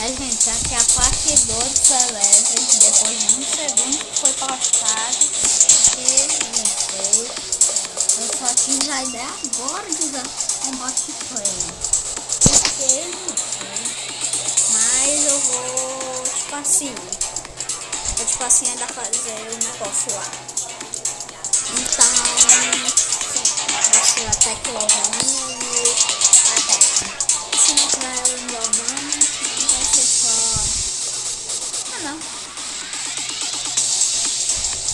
gente, aqui é a parte 2 do Celebre, depois de um segundo que foi postado, e não sei, eu só tive a ideia agora de usar um botplay, porque não sei, mas eu vou, ainda fazer o negócio lá, então, vai ser até que se não tiver jogando, vai ser só. Não.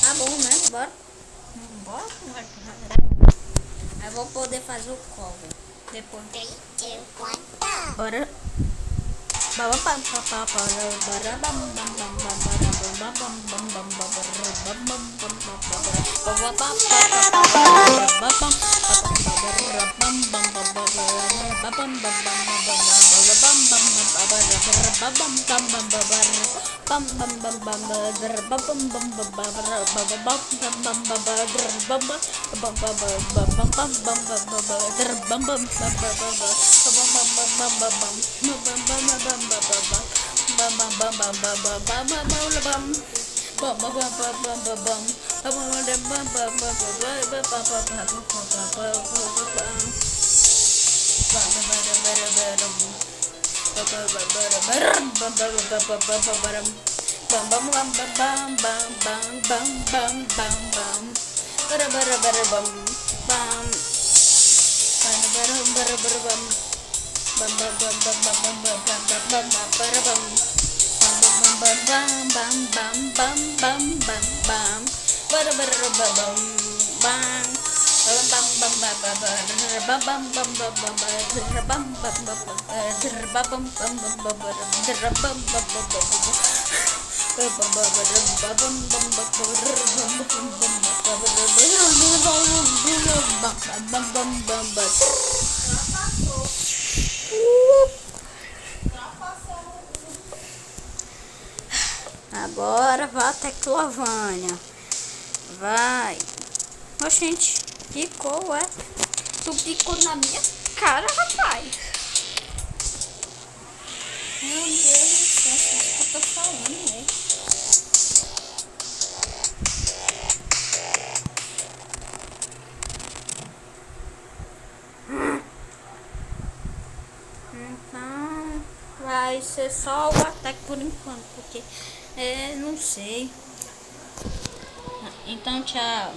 Tá bom, né? Bora. Bora. Aí vou poder fazer o cover. Depois. 3, 2, 1. Bora. Agora vai até Clovânia. Vai. Oxente, picou, ué. Tu picou na minha cara, rapaz. Meu Deus do céu, o que eu tô falando, né? Então, vai ser só o ataque por enquanto, porque não sei. Então, tchau.